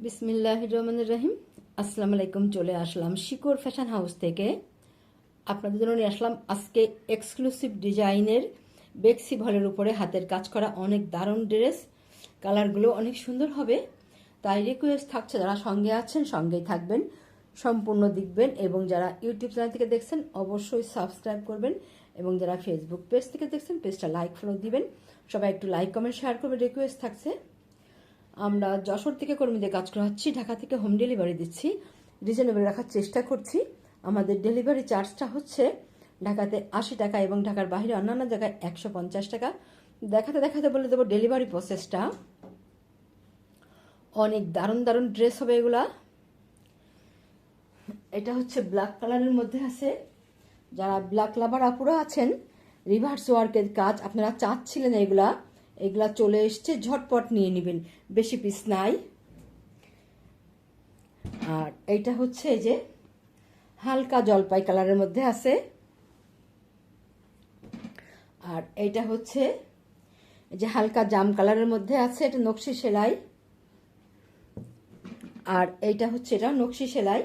বিসমিল্লাহির রহমানির রহিম। আসসালামু আলাইকুম। চলে আসলাম শিকোর ফ্যাশন হাউস থেকে। আপনাদের জন্য নিয়ে আসলাম আজকে এক্সক্লুসিভ ডিজাইনের বেক্সি ভলের উপরে হাতের কাজ করা অনেক দারুণ ড্রেস। কালারগুলো অনেক সুন্দর হবে। তাই রিকোয়েস্ট থাকছে, যারা সঙ্গে আছেন সঙ্গেই থাকবেন, সম্পূর্ণ দেখবেন, এবং যারা ইউটিউব চ্যানেল থেকে দেখছেন অবশ্যই সাবস্ক্রাইব করবেন, এবং যারা ফেসবুক পেজ থেকে দেখছেন পেজটা লাইক ফলো দিবেন। সবাই একটু লাইক কমেন্ট শেয়ার করবে, রিকোয়েস্ট থাকছে। আমরা যশোর থেকে কর্মীদের কাজ করাচ্ছি, ঢাকা থেকে হোম ডেলিভারি দিচ্ছি। রিজনেবল রাখার চেষ্টা করছি। আমাদের ডেলিভারি চার্জটা হচ্ছে ঢাকাতে 80 টাকা এবং ঢাকার বাইরে অন্যান্য জায়গায় 150 টাকা। দেখাতে দেখাতে বলে দেবো ডেলিভারি প্রসেসটা। অনেক দারুণ দারুণ ড্রেস হবে এগুলা। এটা হচ্ছে ব্ল্যাক কালারের মধ্যে আছে। যারা ব্ল্যাক লাভার আপুরা আছেন, রিভার্স ওয়ার্কের কাজ আপনারা চাচ্ছিলেন, এগুলা চলে এসছে, ঝটপট নিয়ে নেবেন, বেশি পিস নাই। আর এইটা হচ্ছে এই যে হালকা জলপাই কালারের মধ্যে আছে। আর এইটা হচ্ছে এই যে হালকা জাম কালারের মধ্যে আছে, এটা নকশি সেলাই। আর এইটা হচ্ছে এটা নকশি সেলাই,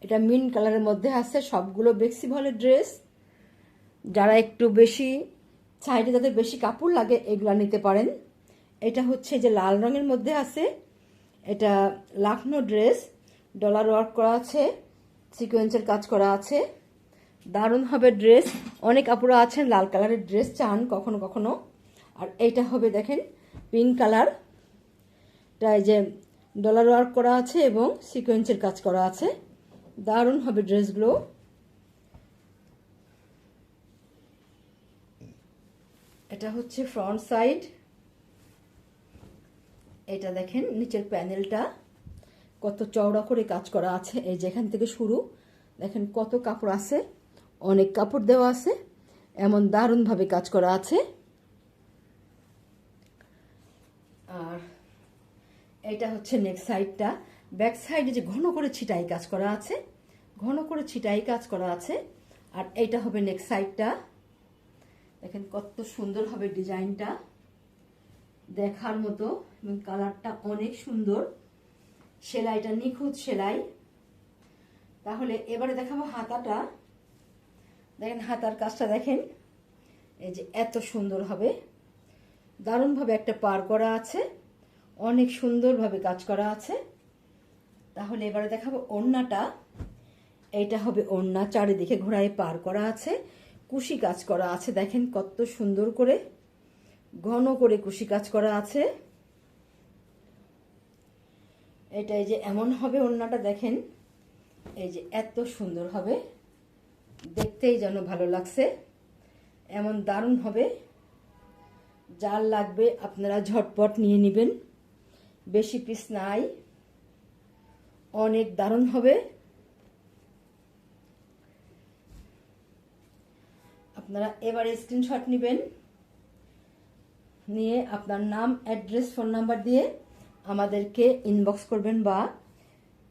এটা মিন কালারের মধ্যে আছে। সবগুলো বেক্সি ভলের ড্রেস। যারা একটু বেশি সাইডে, যাদের বেশি কাপড় লাগে, এগুলা নিতে পারেন। এটা হচ্ছে যে লাল রঙের মধ্যে আছে, এটা লাখনো ড্রেস, ডলার ওয়ার্ক করা আছে, সিকোয়েন্সের কাজ করা আছে। দারুণ হবে ড্রেস। অনেক আপুরা আছেন লাল কালারের ড্রেস চান কখনো কখনো। আর এইটা হবে দেখেন পিঙ্ক কালার, এটা এই যে ডলার ওয়ার্ক করা আছে এবং সিকোয়েন্সের কাজ করা আছে। দারুণ হবে ড্রেসগুলো। এটা হচ্ছে ফ্রন্ট সাইড। এটা দেখেন নিচের প্যানেলটা কত চওড়া করে কাজ করা আছে। এই যেখান থেকে শুরু দেখেন কত কাপড় আছে, অনেক কাপড় দেওয়া আছে, এমন দারুণভাবে কাজ করা আছে। আর এটা হচ্ছে নেক সাইডটা। ব্যাক সাইডে যে ঘন করে ছিটাই কাজ করা আছে, ঘন করে ছিটাই কাজ করা আছে। আর এইটা হবে নেক সাইডটা। দেখেন কত সুন্দর হবে ডিজাইনটা, দেখার মতো, এবং কালারটা অনেক সুন্দর, সেলাইটা নিখুঁত সেলাই। তাহলে এবারে দেখাবো হাতাটা। দেখেন হাতার কাজটা দেখেন, এই যে এত সুন্দর হবে, দারুণভাবে একটা পার করা আছে, অনেক সুন্দরভাবে কাজ করা আছে। তাহলে এবারে দেখাবো ওড়নাটা। এইটা হবে ওড়না, চারিদিকে ঘোড়ায় পার করা আছে, কুশি কাজ করা আছে। দেখেন কত সুন্দর করে ঘন করে কুশি কাজ করা আছে। এটা এই যে এমন হবে ওড়নাটা, দেখেন এই যে এত সুন্দর হবে, দেখতেই যেন ভালো লাগছে, এমন দারুণ হবে। যার লাগবে আপনারা ঝটপট নিয়ে নেবেন, বেশি পিস নাই, অনেক দারুণ হবে। আপনারা এবারে স্ক্রিনশট নেবেন, নিয়ে আপনার নাম, অ্যাড্রেস, ফোন নাম্বার দিয়ে আমাদেরকে ইনবক্স করবেন, বা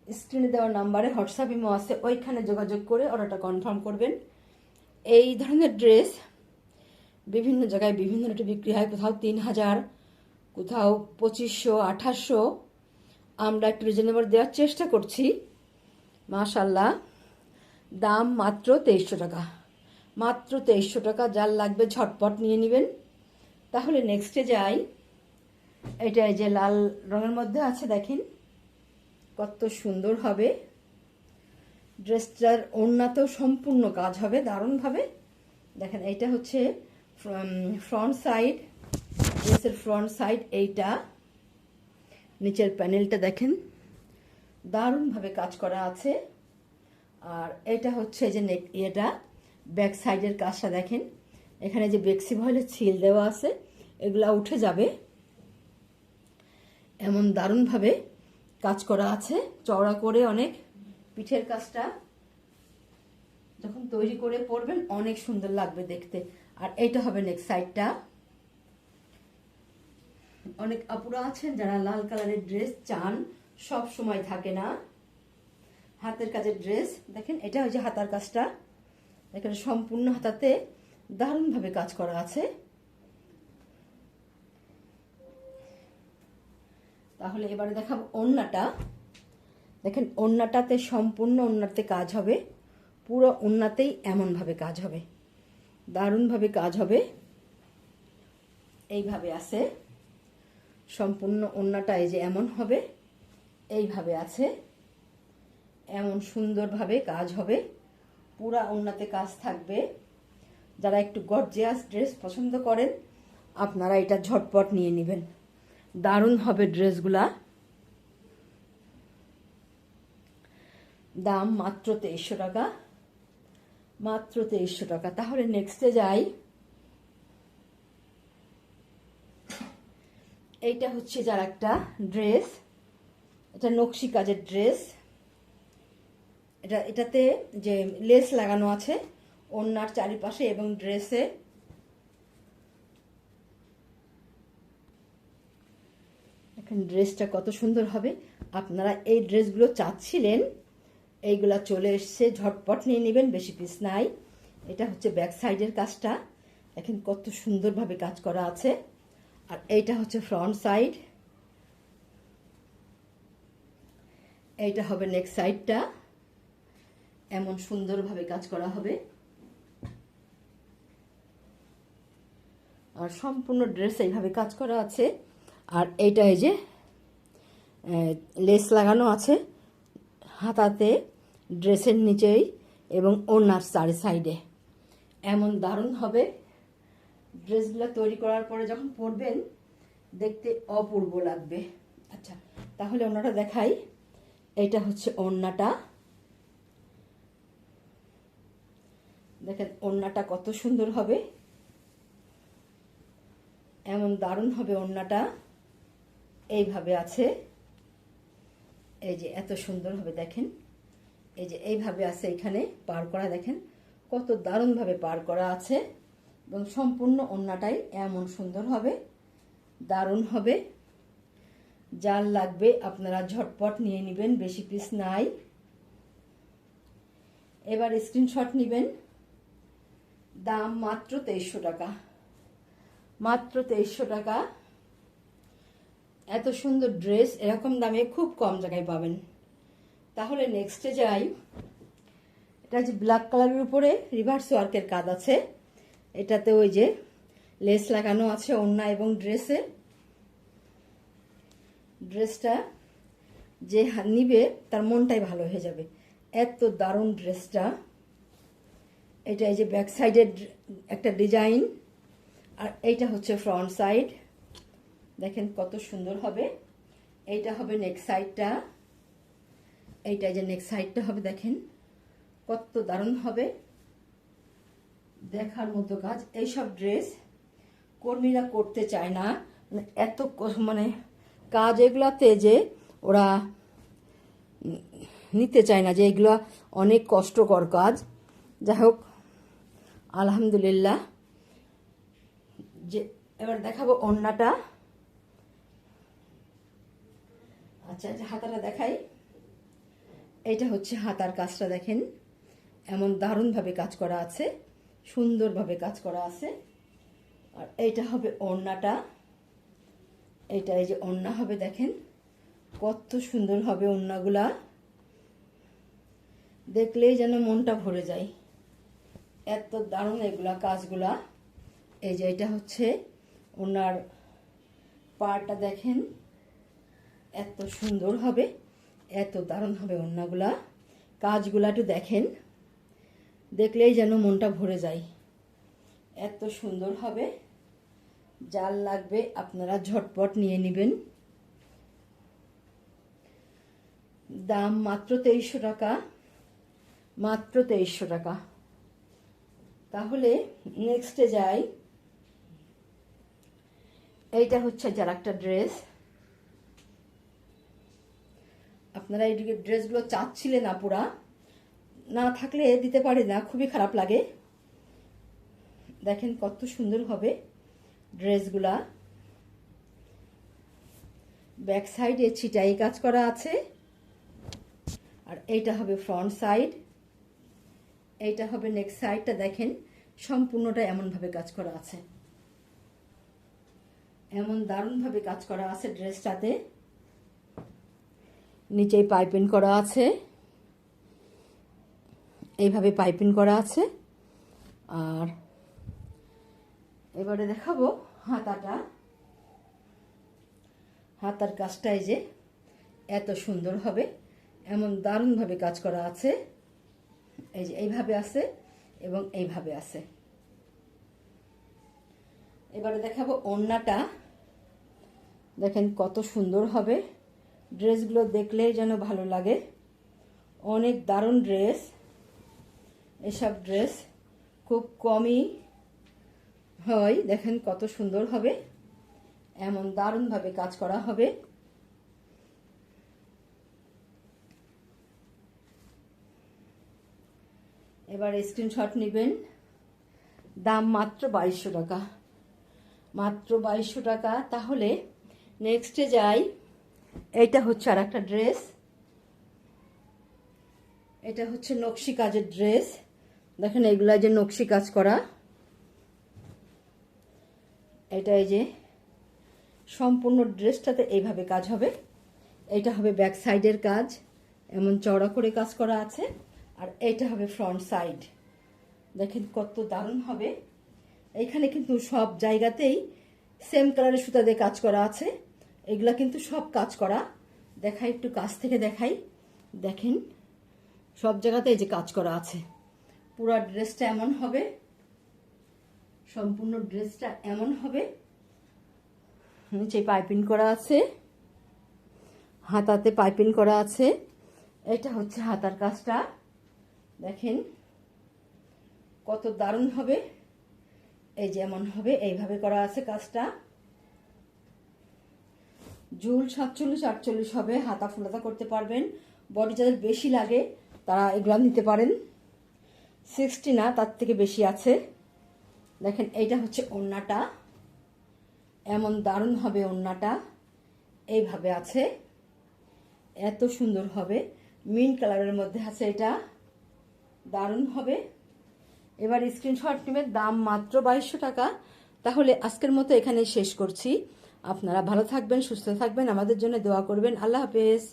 স্ক্রিনে দেওয়া নাম্বারে হোয়াটসঅ্যাপ ইমো আছে, ওইখানে যোগাযোগ করে অর্ডারটা কনফার্ম করবেন। এই ধরনের ড্রেস বিভিন্ন জায়গায় বিভিন্ন রেটে বিক্রি হয়, কোথাও 3000, কোথাও 2500, 2800। আমরা একটু রিজনেবল দেওয়ার চেষ্টা করছি। মাশাল্লাহ, দাম মাত্র 2300 টাকা, মাত্র 2300 টাকা। যার লাগবে ঝটপট নিয়ে নেবেন। তাহলে নেক্সটে যাই। এটা এই যে লাল রঙের মধ্যে আছে, দেখেন কত সুন্দর হবে ড্রেসটার। ওড়নাতেও সম্পূর্ণ কাজ হবে দারুণভাবে। দেখেন এইটা হচ্ছে ফ্রন্ট সাইড, ড্রেসের ফ্রন্ট সাইড। এইটা নিচের প্যানেলটা দেখেন দারুণভাবে কাজ করা আছে। আর এটা হচ্ছে যে নেক, এটা ব্যাক সাইডের কাজটা দেখেন, এখানে যে বেক্সি ভয়েলের ছিল দেওয়া আছে, এগুলা উঠে যাবে, এমন দারুণভাবে কাজ করা আছে, চওড়া করে অনেক। পিঠের কাজটা যখন তৈরি করে পরবেন অনেক সুন্দর লাগবে দেখতে। আর এইটা হবে নেক সাইডটা। অনেক আপুরা আছেন যারা লাল কালারের ড্রেস চান, সব সময় থাকে না, হাতের কাজের ড্রেস। দেখেন এটা হচ্ছে হাতার কাজটা, এখানে সম্পূর্ণ হাতাতে দারুণভাবে কাজ করা আছে। তাহলে এবারে দেখাবো ওড়নাটা। দেখেন ওড়নাটাতে সম্পূর্ণ ওড়নাতে কাজ হবে, পুরো ওড়নাতেই এমনভাবে কাজ হবে, দারুণভাবে কাজ হবে। এইভাবে আছে সম্পূর্ণ ওড়নাটা, এই যে এমন হবে, এইভাবে আছে, এমন সুন্দরভাবে কাজ হবে, পুরা ওড়নাতে কাজ থাকবে। যারা একটু গর্জিয়াস ড্রেস পছন্দ করেন আপনারা এটা ঝটপট নিয়ে নেবেন, দারুণ হবে ড্রেসগুলা। দাম মাত্র 2300 টাকা, মাত্র 2300 টাকা। তাহলে নেক্সটে যাই। এইটা হচ্ছে যার একটা ড্রেস, এটা নকশি কাজের ড্রেস। এটাতে যে লেস লাগানো আছে ওড়নার চারিপাশে এবং ড্রেসে। এখন ড্রেসটা কত সুন্দর হবে, আপনারা এই ড্রেসগুলো চাচ্ছিলেন, এইগুলা চলে এসছে, ঝটপট নিয়ে নেবেন, বেশি পিস নাই। এটা হচ্ছে ব্যাক সাইডের কাজটা, দেখেন কত সুন্দরভাবে কাজ করা আছে। আর এইটা হচ্ছে ফ্রন্ট সাইড, এইটা হবে নেক সাইডটা, এমন সুন্দরভাবে কাজ করা হবে। আর সম্পূর্ণ ড্রেস এইভাবে কাজ করা আছে। আর এইটা এই যে লেস লাগানো আছে হাতাতে, ড্রেসের নিচেই এবং ওড়নার চারি সাইডে, এমন দারুণ হবে। ড্রেসগুলো তৈরি করার পরে যখন পরবেন দেখতে অপূর্ব লাগবে। আচ্ছা, তাহলে ওড়নাটা দেখাই। এইটা হচ্ছে ওড়নাটা, দেখেন ওড়নাটা কত সুন্দর হবে, এমন দারুণ হবে ওড়নাটা। এইভাবে আছে, এই যে এত সুন্দর হবে, দেখেন এই যে এইভাবে আছে, এখানে পার করা, দেখেন কত দারুণভাবে পার করা আছে। এবং সম্পূর্ণ ওড়নাটাই এমন সুন্দর হবে, দারুণ হবে। যার লাগবে আপনারা ঝটপট নিয়ে নেবেন, বেশি পিস নাই। এবার স্ক্রিনশট নেবেন। দাম মাত্র 2300 টাকা, মাত্র 2300 টাকা। এত সুন্দর ড্রেস এরকম দামে খুব কম জায়গায় পাবেন। তাহলে নেক্সটে যাই। এটা যে ব্ল্যাক কালারের উপরে রিভার্স ওয়ার্কের কাজ আছে, এটাতে ওই যে লেস লাগানো আছে ওড়না এবং ড্রেসে। ড্রেসটা যে নিবে তার মনটাই ভালো হয়ে যাবে, এত দারুণ ড্রেসটা। এটা এই যে ব্যাক সাইডের একটা ডিজাইন, আর এইটা হচ্ছে ফ্রন্ট সাইড, দেখেন কত সুন্দর হবে। এইটা হবে নেক সাইডটা, এইটা যে নেক সাইডটা হবে, দেখেন কত দারুণ হবে, দেখার মতো কাজ। এইসব ড্রেস কর্মীরা করতে চায় না, এত মানে কাজ এগুলাতে যে ওরা নিতে চায় না, যে এগুলো অনেক কষ্টকর কাজ। যাই হোক, আলহামদুলিল্লাহ। যে এবার দেখাবো ওড়নাটা। আচ্ছা, হাতাটা দেখাই। এইটা হচ্ছে হাতার কাজটা, দেখেন এমন দারুণভাবে কাজ করা আছে, সুন্দরভাবে কাজ করা আছে। আর এইটা হবে ওড়নাটা, এইটা এই যে ওড়না হবে, দেখেন কত সুন্দর হবে ওড়নাগুলা, দেখলেই যেন মনটা ভরে যায়, এত দারুণ এগুলা কাজগুলা। এই যে এটা হচ্ছে ওনার পাড়টা, দেখেন এত সুন্দর হবে, এত দারুণ হবে ওড়নাগুলা। কাজগুলা একটু দেখেন, দেখলেই যেন মনটা ভরে যায়, এত সুন্দর হবে। যার লাগবে আপনারা ঝটপট নিয়ে নেবেন। দাম মাত্র 2300 টাকা, মাত্র 2300 টাকা। তাহলে নেক্সটে যাই। এইটা হচ্ছে যার একটা ড্রেস, আপনারা এই ড্রেসগুলো চাচ্ছিলেন, আপুরা না থাকলে দিতে পারে না, খুবই খারাপ লাগে। দেখেন কত সুন্দর হবে ড্রেসগুলা, ব্যাক সাইডে ছিটাই কাজ করা আছে। আর এইটা হবে ফ্রন্ট সাইড, এইটা হবে নেক সাইডটা, দেখেন সম্পূর্ণটা এমনভাবে কাজ করা আছে, এমন দারুণভাবে কাজ করা আছে ড্রেসটাতে। নিচেই পাইপিং করা আছে, এইভাবে পাইপিং করা আছে। আর এবারে দেখাবো হাতাটা। হাতার কাজটা এই যে এত সুন্দর হবে, এমন দারুণভাবে কাজ করা আছে। এই যে এইভাবে আছে এবং এইভাবে আছে। এবারে দেখাবো ওড়নাটা। দেখেন কত সুন্দর হবে, ড্রেসগুলো দেখলেই যেন ভালো লাগে। অনেক দারুণ ড্রেস, এসব ড্রেস খুব কমই হয়। দেখেন কত সুন্দর হবে, এমন দারুণভাবে কাজ করা হবে। এবার স্ক্রিনশট নেবেন। দাম মাত্র 2200 টাকা, মাত্র 2200 টাকা। তাহলে নেক্সটে যাই। এইটা হচ্ছে আর একটা ড্রেস, এটা হচ্ছে নকশি কাজের ড্রেস। দেখেন এগুলা যে নকশি কাজ করা, এটা এই যে সম্পূর্ণ ড্রেসটাতে এইভাবে কাজ হবে। এটা হবে ব্যাক সাইডের কাজ, এমন চওড়া করে কাজ করা আছে। আর এইটা হবে ফ্রন্ট সাইড। দেখেন কত দারুণ হবে। এইখানে কিন্তু সব জায়গাতেই সেম কালারের সুতা দিয়ে কাজ করা আছে। এগুলা কিন্তু সব কাজ করা। দেখাই, একটু কাছ থেকে দেখাই। দেখেন সব জায়গাতে এই যে কাজ করা আছে। পুরো ড্রেসটা এমন হবে, সম্পূর্ণ ড্রেসটা এমন হবে। নিচে পাইপিং করা আছে, হাতাতে পাইপিং করা আছে। এটা হচ্ছে হাতার কাজটা। দেখেন কত দারুণ হবে। এই যে এমন হবে, এইভাবে করা আছে কাজটা। ঝুল 47-48 হবে, হাতা ফুলাতা করতে পারবেন। বডি যাদের বেশি লাগে তারা এগুলো নিতে পারেন। 60 না, তার থেকে বেশি আছে। দেখেন এইটা হচ্ছে ওড়নাটা, এমন দারুণ হবে ওড়নাটা। এইভাবে আছে, এত সুন্দর হবে। মিন্ট কালারের মধ্যে আছে, এটা দারুণ হবে। এবার স্ক্রিনশট নেবেন। দাম মাত্র 2200 টাকা। তাহলে আজকের মতো এখানে শেষ করছি। আপনারা ভালো থাকবেন, সুস্থ থাকবেন, আমাদের জন্য দোয়া করবেন। আল্লাহ হাফেজ।